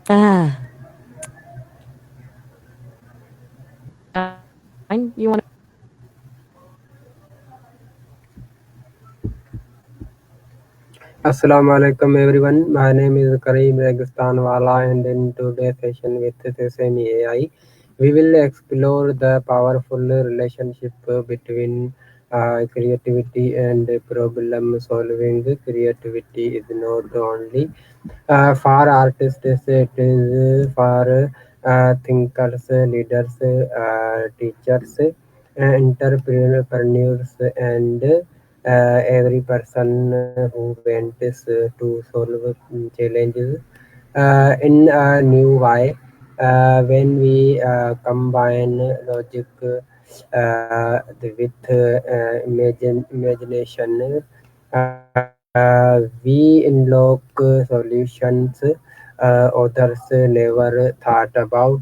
Ah, fine. You want Assalamu alaikum everyone. My name is Kareem Registanwala and in today's session with Sesame AI, we will explore the powerful relationship between creativity and problem solving. Creativity is not only for artists, it is for thinkers, leaders, teachers, entrepreneurs, and every person who wants to solve challenges in a new way. When we combine logic with imagination, we unlock solutions others never thought about.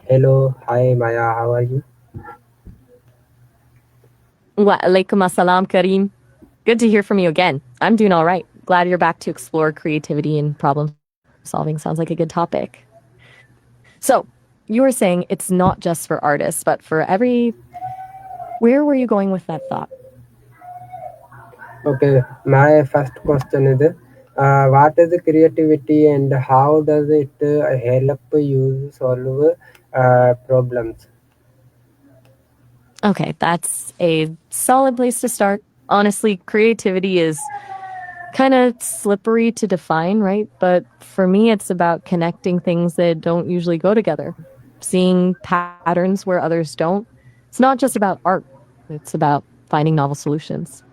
Hello, hi Maya, how are you? Wa alaikum assalam, Kareem. Good to hear from you again. I'm doing all right. Glad you're back to explore creativity and problem solving. Sounds like a good topic. So, you were saying it's not just for artists, but for every. Where were you going with that thought? Okay, my first question is what is creativity and how does it help you solve problems? Okay, that's a solid place to start. Honestly, creativity is kind of slippery to define, right? But for me, it's about connecting things that don't usually go together, seeing patterns where others don't. It's not just about art, it's about finding novel solutions.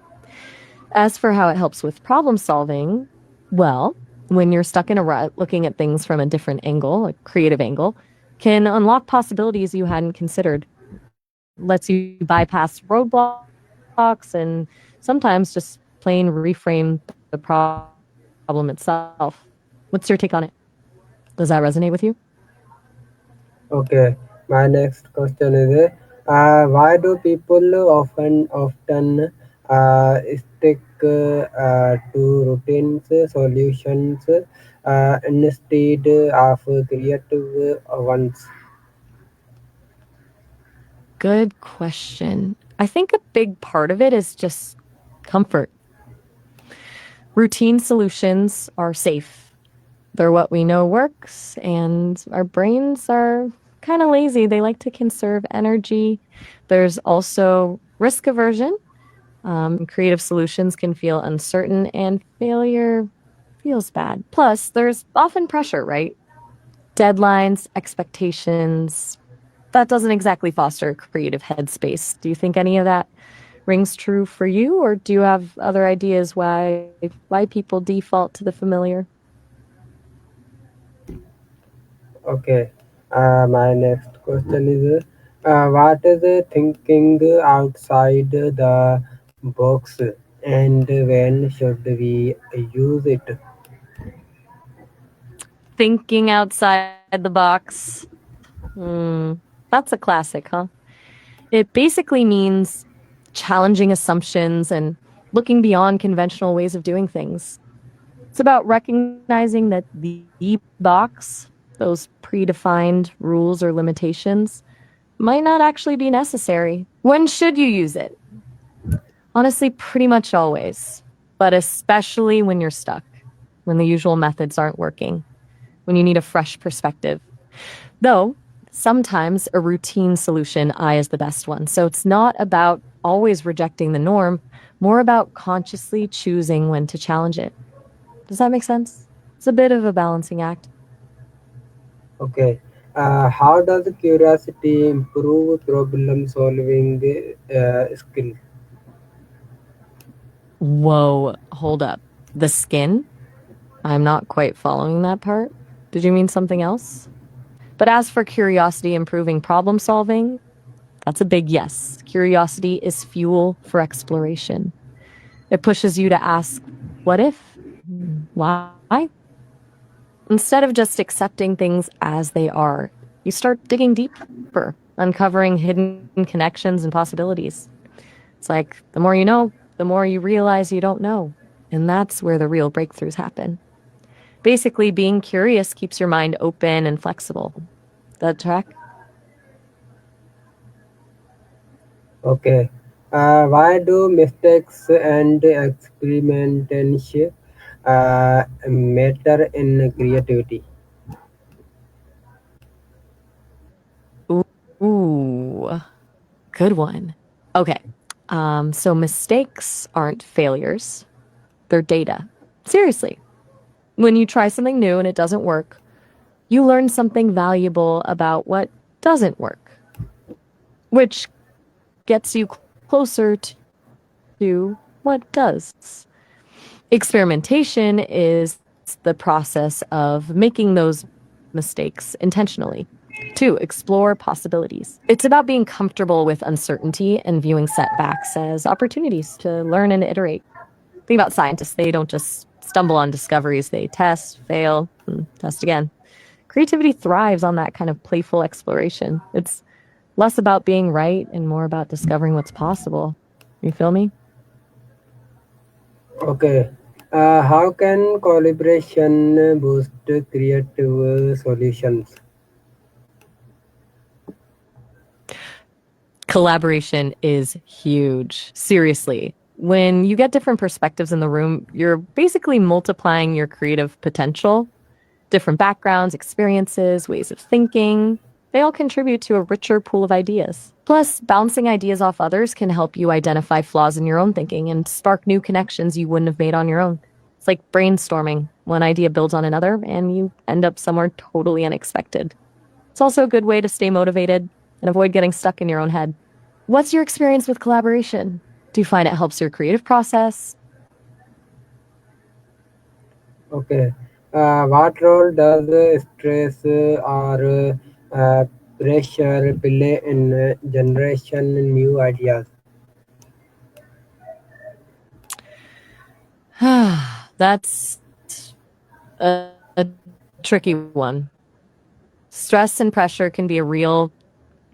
As for how it helps with problem solving, well, when you're stuck in a rut, looking at things from a different angle, a creative angle, can unlock possibilities you hadn't considered. Lets you bypass roadblocks and sometimes just plain reframe the problem itself. What's your take on it? Does that resonate with you? Okay, my next question is why do people often stick to routines solutions instead of creative ones? Good question. I think a big part of it is just comfort. Routine solutions are safe. They're what we know works, and our brains are kind of lazy. They like to conserve energy. There's also risk aversion. Creative solutions can feel uncertain, and failure feels bad. Plus, there's often pressure, right? Deadlines, expectations. That doesn't exactly foster a creative headspace. Do you think any of that rings true for you, or do you have other ideas why people default to the familiar? Okay, my next question is what is thinking outside the box and when should we use it? Thinking outside the box. Hmm, that's a classic, huh? It basically means challenging assumptions and looking beyond conventional ways of doing things. It's about recognizing that the box, those predefined rules or limitations, might not actually be necessary. When should you use it? Honestly, pretty much always, but especially when you're stuck, when the usual methods aren't working, when you need a fresh perspective. Though, sometimes a routine solution I is the best one. So it's not about always rejecting the norm, more about consciously choosing when to challenge it. Does that make sense? It's a bit of a balancing act. Okay, how does curiosity improve problem solving skill? Whoa, hold up. The skin? I'm not quite following that part. Did you mean something else? But as for curiosity improving problem solving, that's a big yes. Curiosity is fuel for exploration. It pushes you to ask, what if? Why? Instead of just accepting things as they are, you start digging deeper, uncovering hidden connections and possibilities. It's like the more you know, the more you realize you don't know. And that's where the real breakthroughs happen. Basically, being curious keeps your mind open and flexible. That track? Okay. Why do mistakes and experimentation matter in creativity? Ooh, good one. Okay. So mistakes aren't failures, they're data. Seriously. When you try something new and it doesn't work, you learn something valuable about what doesn't work, which gets you closer to what does. Experimentation is the process of making those mistakes intentionally to explore possibilities. It's about being comfortable with uncertainty and viewing setbacks as opportunities to learn and iterate. Think about scientists, they don't just stumble on discoveries, they test, fail, and test again. Creativity thrives on that kind of playful exploration. It's less about being right and more about discovering what's possible. You feel me? Okay. How can collaboration boost creative solutions? Collaboration is huge. Seriously. When you get different perspectives in the room, you're basically multiplying your creative potential. Different backgrounds, experiences, ways of thinking, they all contribute to a richer pool of ideas. Plus, bouncing ideas off others can help you identify flaws in your own thinking and spark new connections you wouldn't have made on your own. It's like brainstorming. One idea builds on another, and you end up somewhere totally unexpected. It's also a good way to stay motivated and avoid getting stuck in your own head. What's your experience with collaboration? Do you find it helps your creative process? Okay. What role does stress or pressure play in generation new ideas? That's a tricky one. Stress and pressure can be a real,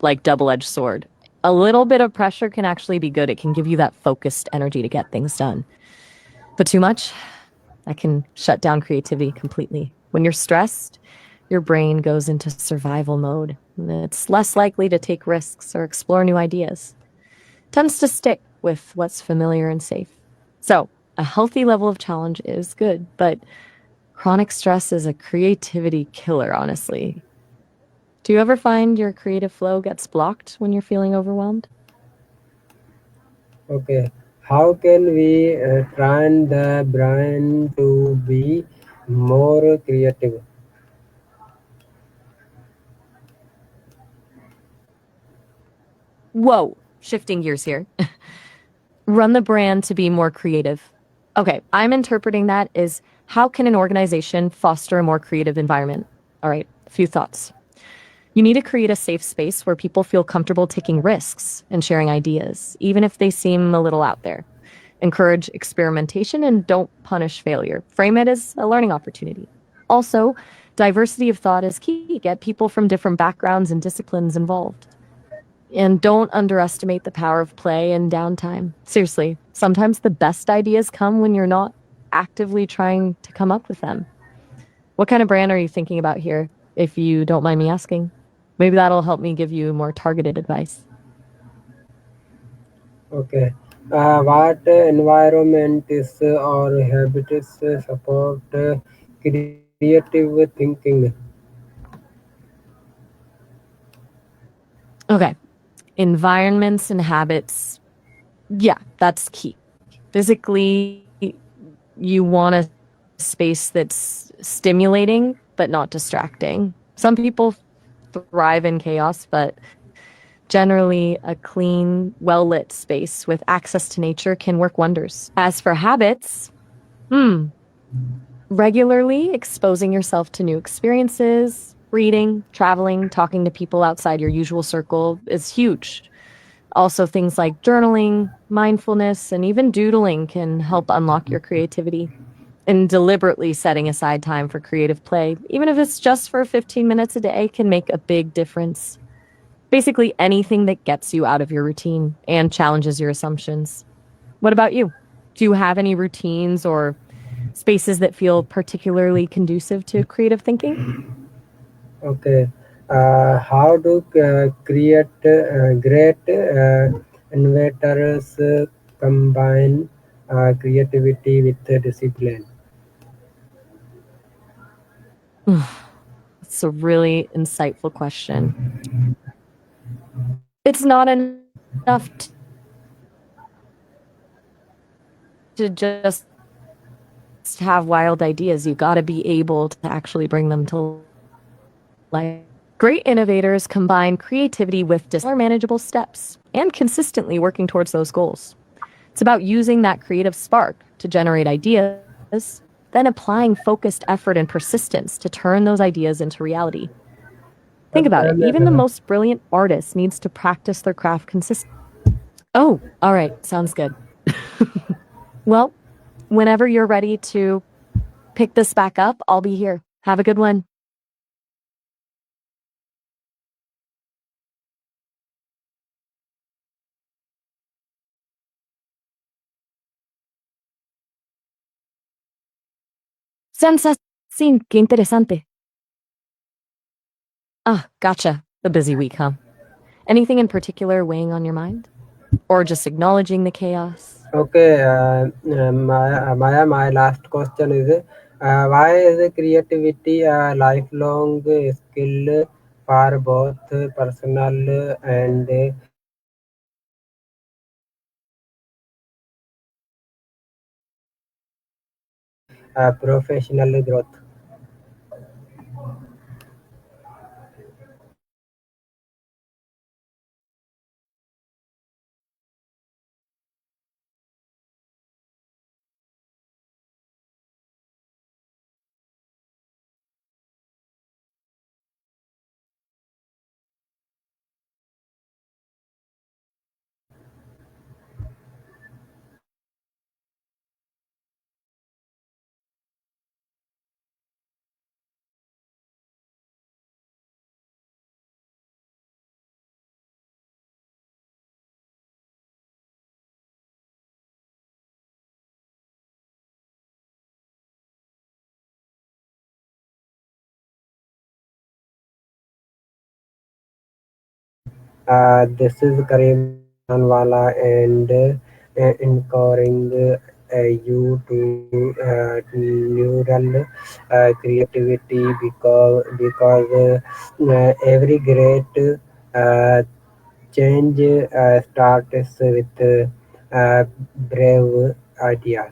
like, double edged sword. A little bit of pressure can actually be good. It can give you that focused energy to get things done. But too much, that can shut down creativity completely. When you're stressed, your brain goes into survival mode. It's less likely to take risks or explore new ideas. Tends to stick with what's familiar and safe. So, a healthy level of challenge is good, but chronic stress is a creativity killer, honestly. Do you ever find your creative flow gets blocked when you're feeling overwhelmed? Okay. How can we train the brain to be more creative? Whoa, shifting gears here. Run the brand to be more creative. Okay, I'm interpreting that as how can an organization foster a more creative environment? All right, a few thoughts. You need to create a safe space where people feel comfortable taking risks and sharing ideas, even if they seem a little out there. Encourage experimentation and don't punish failure. Frame it as a learning opportunity. Also, diversity of thought is key. Get people from different backgrounds and disciplines involved. And don't underestimate the power of play and downtime. Seriously, sometimes the best ideas come when you're not actively trying to come up with them. What kind of brand are you thinking about here, if you don't mind me asking? Maybe that'll help me give you more targeted advice. Okay. What environments or habits support creative thinking? Okay, environments and habits. Yeah, that's key. Physically, you want a space that's stimulating but not distracting. Some people thrive in chaos, but generally, a clean, well lit space with access to nature can work wonders. As for habits, regularly exposing yourself to new experiences, reading, traveling, talking to people outside your usual circle is huge. Also, things like journaling, mindfulness, and even doodling can help unlock your creativity. And deliberately setting aside time for creative play, even if it's just for 15 minutes a day, can make a big difference. Basically, anything that gets you out of your routine and challenges your assumptions. What about you? Do you have any routines or spaces that feel particularly conducive to creative thinking. Okay. How do create great innovators combine creativity with discipline? It's a really insightful question. It's not enough to just have wild ideas. You got to be able to actually bring them to life. Great innovators combine creativity with manageable steps and consistently working towards those goals. It's about using that creative spark to generate ideas, then applying focused effort and persistence to turn those ideas into reality. Think about it. Even the most brilliant artist needs to practice their craft consistently. Oh, all right. Sounds good. Well, whenever you're ready to pick this back up, I'll be here. Have a good one. Sí, qué interesante. Ah, gotcha. A busy week, huh? Anything in particular weighing on your mind? Or just acknowledging the chaos? Okay, Maya, my last question is why is creativity a lifelong skill for both personal and professional growth? This is Karim Wala and encouraging you to neural creativity because every great uh, change starts with brave idea.